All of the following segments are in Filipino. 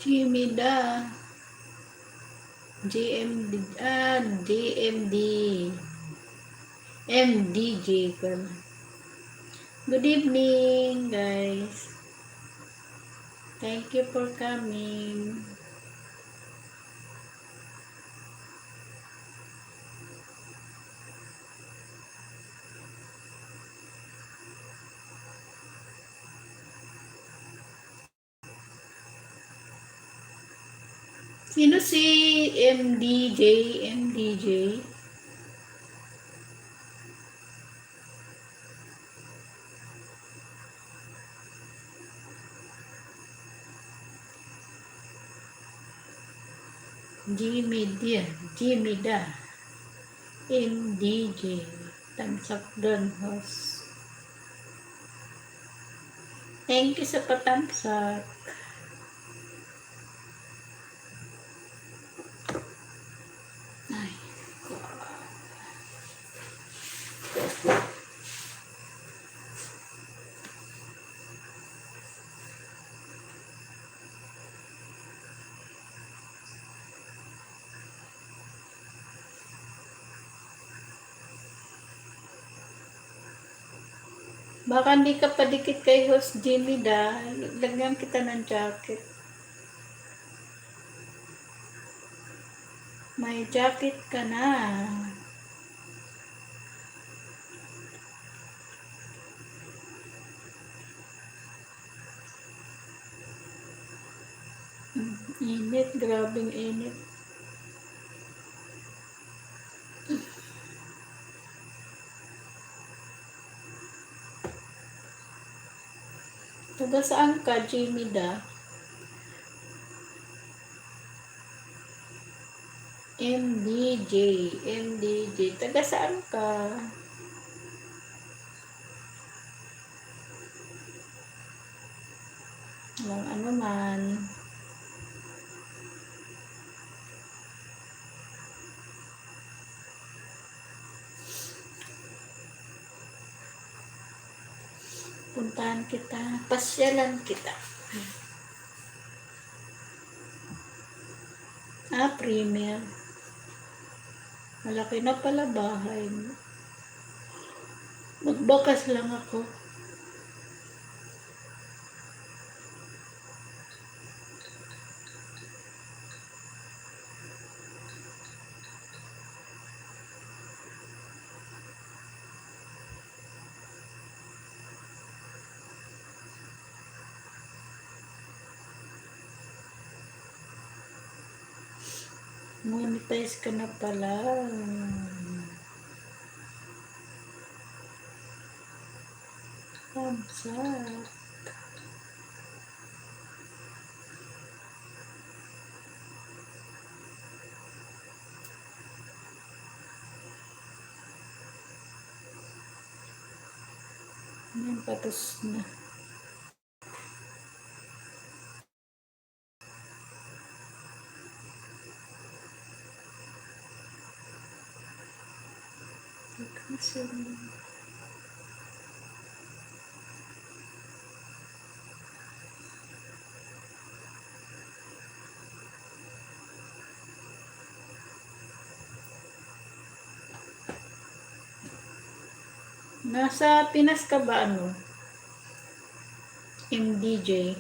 Jimmy Da. GMD. GMD. MDJ ko naman. Good evening, guys. Thank you for coming. Sino si MDJ? MDJ? Jimmy Da. MDJ. Tamsak doon, host. Thank you sa patamsak. Ay. Baka hindi ka padikit kay host Jimmy Da. Lagyan kita ng jacket. May jacket ka na. Init, grabing init. Taga saan ka, Jimmy Da? MDJ. Taga saan ka? Walang ano man. Puntahan kita. Pasyalan kita. Premier. Malaki na pala bahay mo. Magbakas lang ako. Monetize ka na pala. Tamsak. Yan, patos na. Nasa Pinas ka ba ano? MDJ.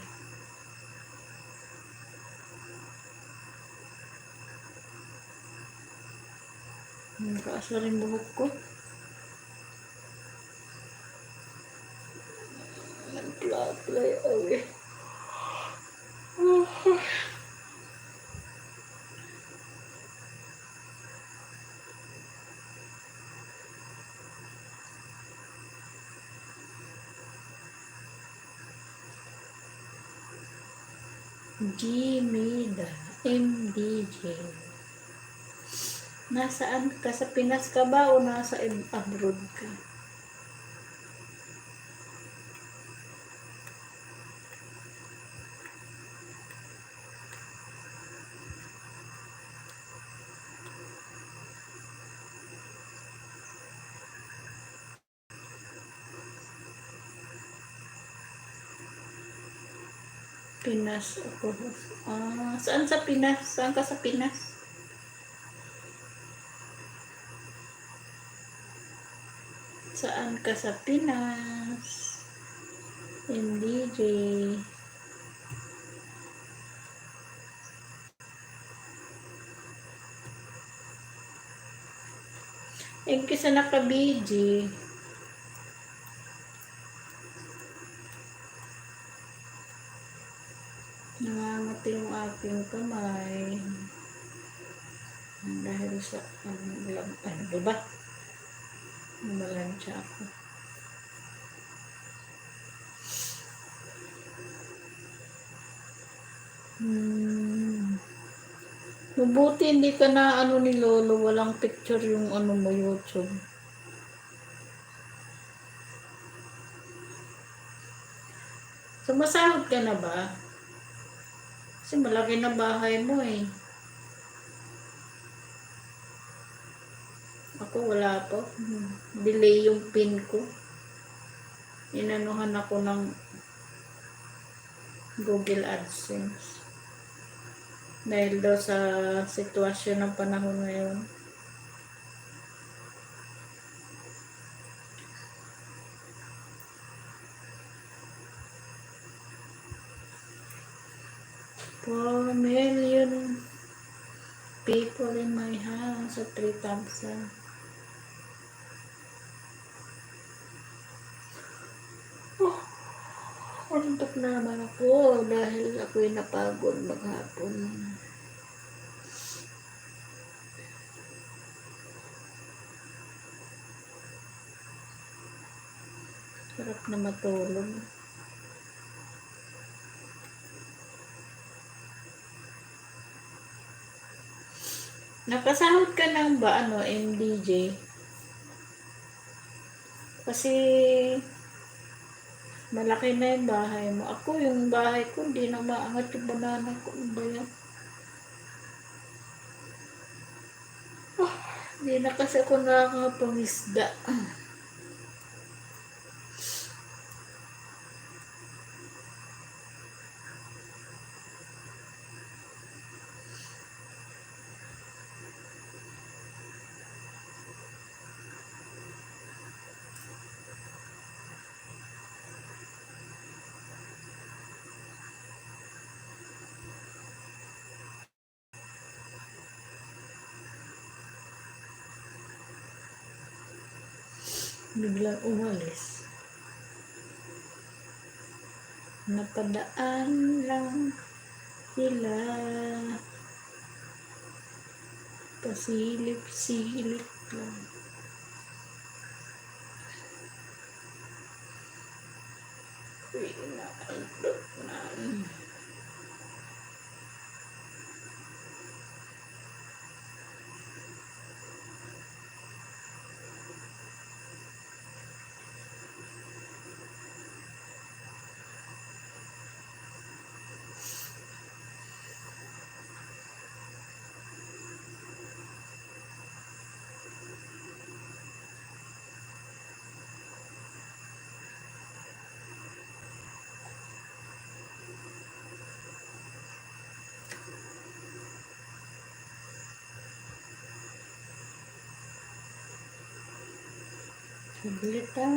Nagkaasa rin buhok ko. Nag-play away. Jimmy Da. MDJ. Nasaan ka? Sa Pinas ka ba o nasa abroad ka? Pinas ako. Saan sa Pinas? Saan ka sa Pinas? Saan ka sa Pinas? MDJ. Thank you sa naka-BG. Nangangati yung aking kamay. Dahil sa, diba? Nabalansya ako. Mabuti hindi ka na ni Lolo, walang picture yung mo YouTube. Sumasahod ka na ba? Kasi malaki na bahay mo eh. Ako wala pa. Delay yung pin ko. Inanuhan ako ng Google AdSense. Dahil daw sa sitwasyon ng panahon ngayon. $4 million people in my house at 3,000. Antok na naman ako dahil ako'y napagod maghapon. Sarap na matulog. Nakasahod ka ng ba MDJ? Kasi malaki na yung bahay mo. Ako yung bahay ko, hindi na maangat yung banana ko. Ano ba yan? Hindi na kasi ako nakakapangisda. Biglang umalis. Napadaan lang sila. Pasilip-silip lang. Uy, nakantok na. Sablita.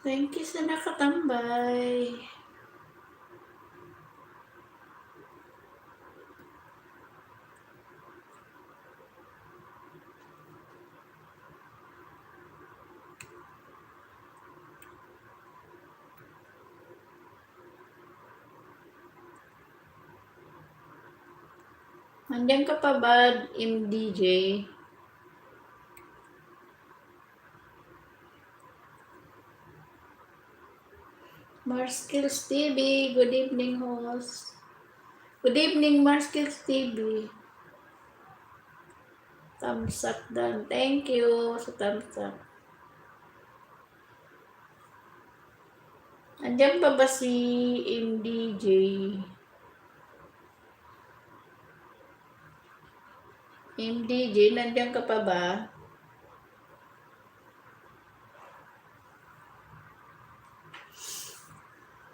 Thank you sa nakatambay. Nandiyan ka pa ba, MDJ? Marskills TV, good evening, host. Good evening, Marskills TV. Thumbs up dan. Thank you sa thumbs up. Nandiyan pa ba si MDJ? MDJ, nandiyan ka pa ba?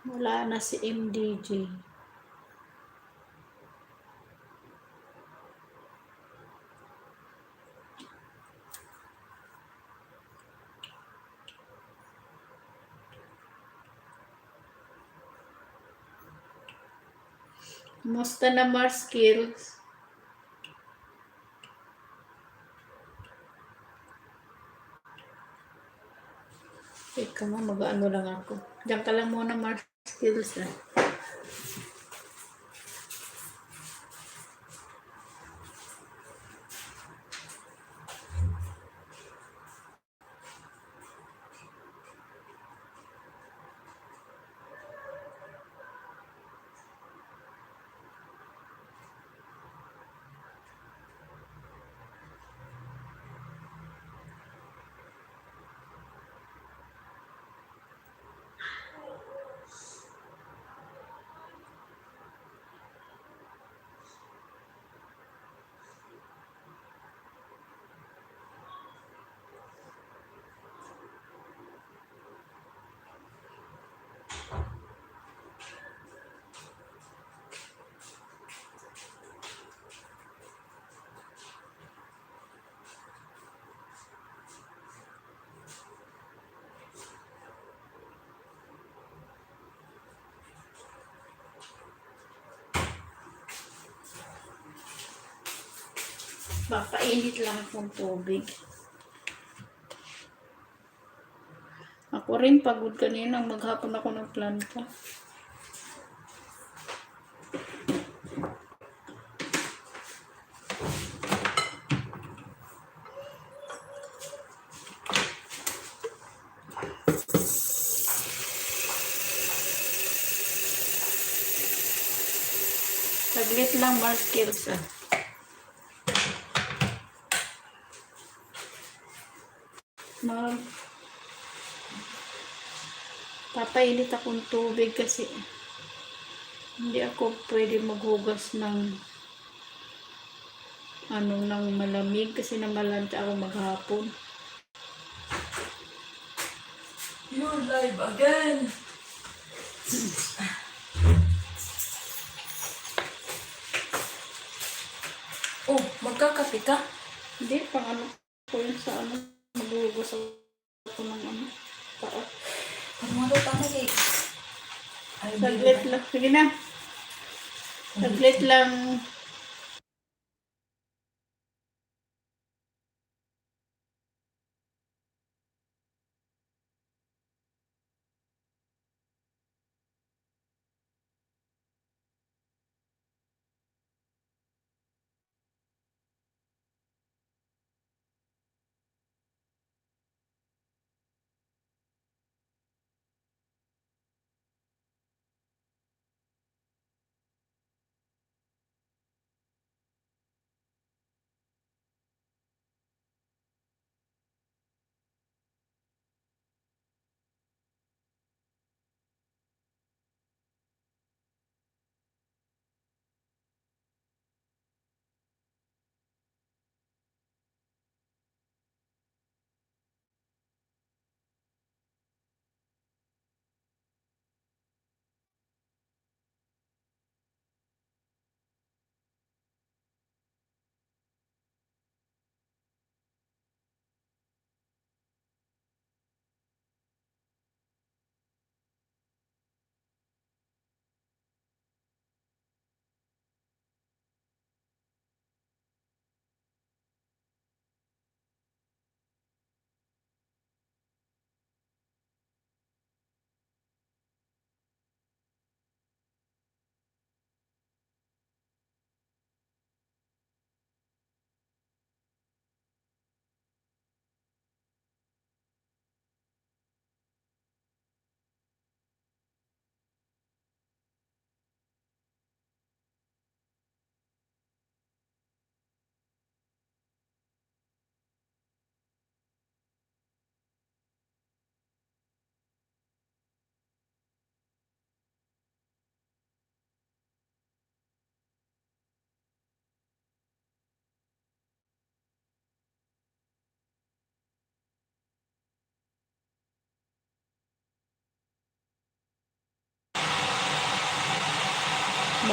Wala na si MDJ. Kumusta na, Marskills? Ikaw nga, mag-ano lang ako. Diyan ka lang muna, Marskills. Papainit lang akong tubig. Ako rin pagod kanina. Maghapon ako ng planta. Saglit lang, Marskills. Papainit akong tubig kasi hindi ako pwede maghugas ng ng malamig kasi namalanta ako maghapon. You're live again. Oh, magkakape ka? Hindi, pang ano ko yun sa maghugas ako ng paa. Pagmado tayo eh. Saglit lang. Sige na. Saglit lang.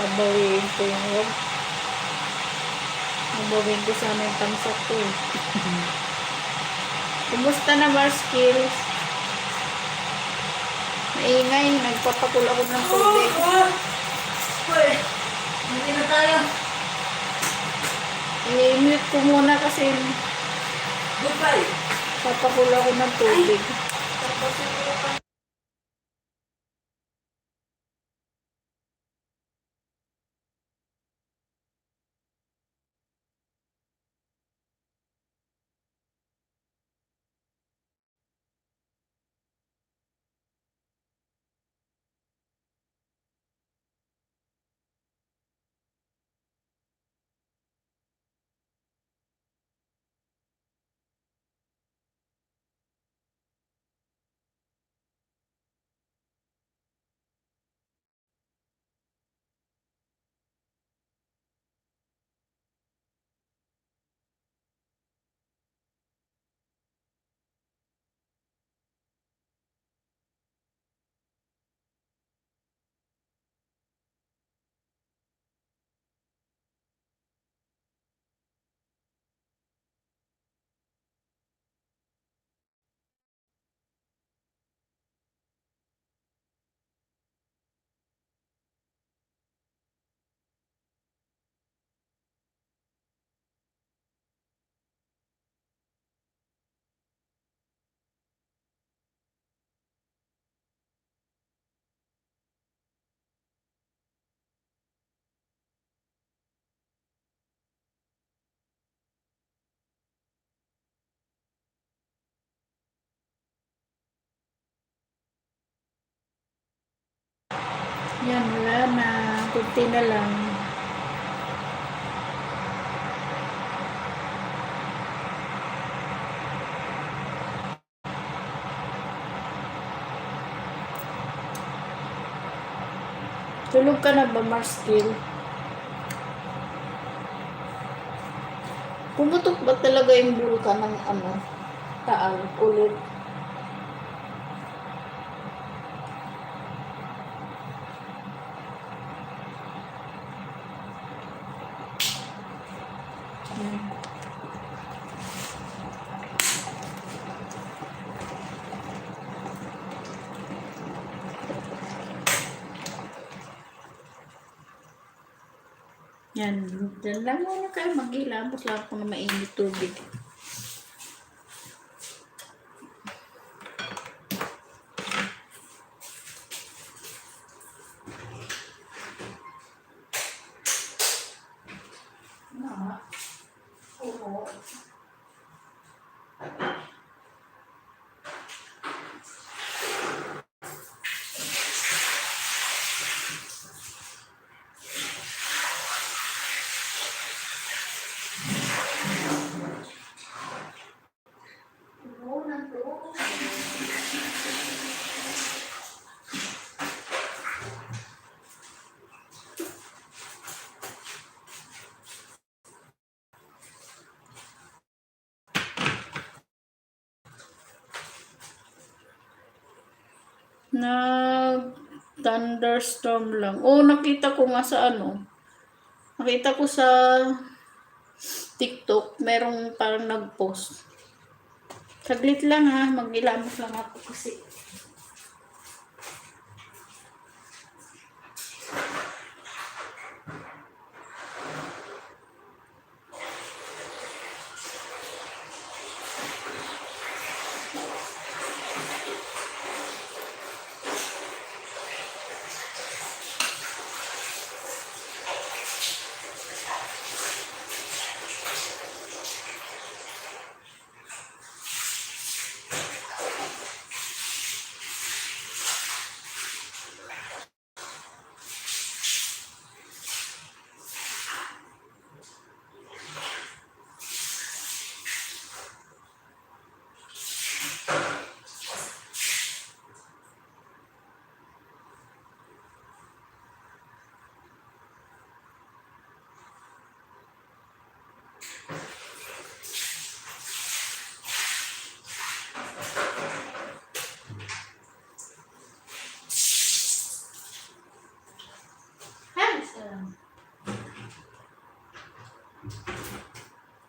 Babawiin ko yung wag. Babawiin ko sana yung tamsak ko eh. Kumusta na Marskills? Maingay, nagpapakul ako ng tubig. Uy, hindi na tayo. I-mute ko muna kasi Goodbye. papakul ako ng tubig. Tapos yung pa. Yan, wala na. Kunti na lang. Tulog ka na ba, Marskill? Pumutok ba talaga yung bulkan ng Taal ulit? Yan. Yan. Diyan lang muna kayo maghilamos lang ako na mainit tubig. Oo. Thunderstorm lang. Oh, nakita ko nga sa nakita ko sa TikTok, merong parang nag-post. Saglit lang ha, maghilamos lang ako kasi.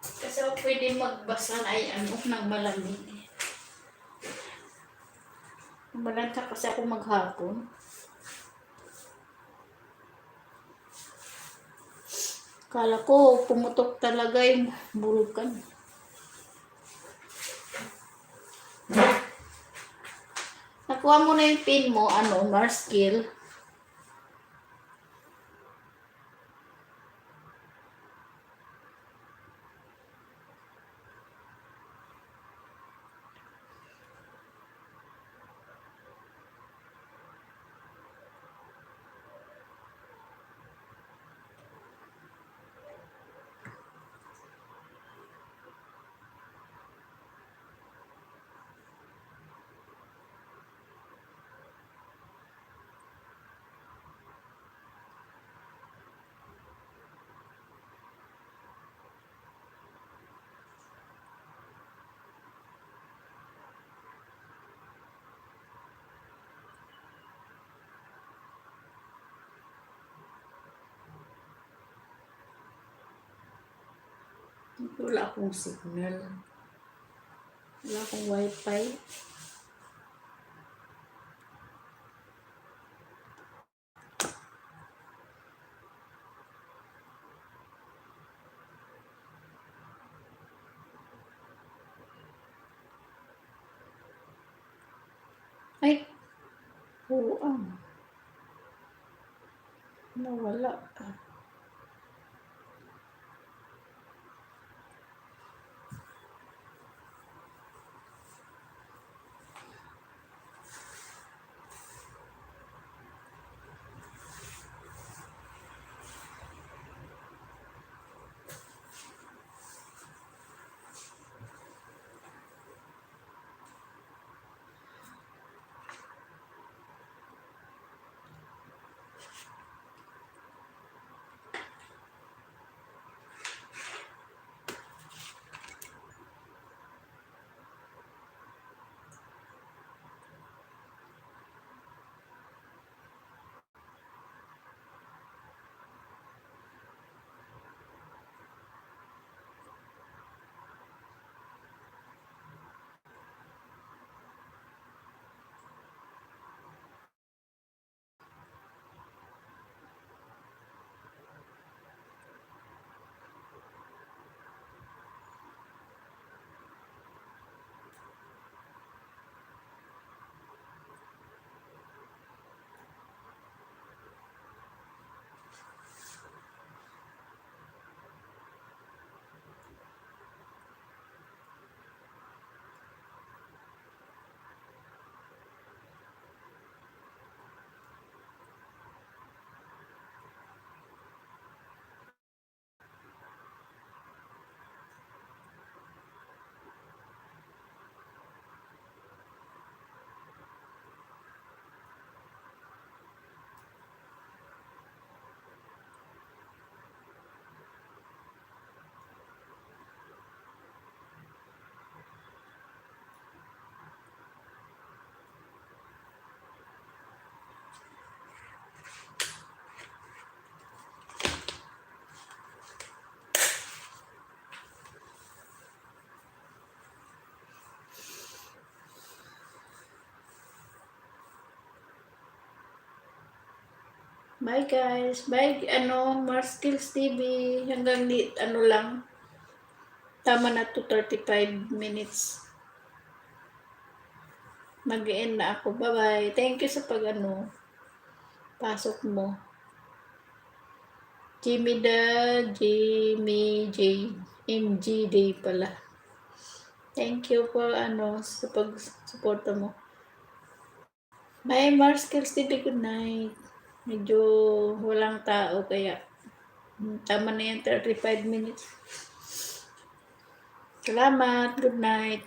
Kasi ako pwede magbasa ay ano, ng malamig. Malanta kasi ako maghapon. Kala ko pumutok talaga yung bulkan. Nakuha mo na yung pin mo, ano, Marskill. Wala akong signal. Wala akong wifi. Ay, puang. Nawala. Bye guys. Bye, Marskills TV. Hanggang lang. Tama na to 35 minutes. Mag-end na ako. Bye-bye. Thank you sa pasok mo. Jimmy J. MG Day pala. Thank you for sa pag-suporta mo. Bye, Marskills TV. Good night. Medyo walang tao kaya tama na yan 35 minutes. Salamat. Good night.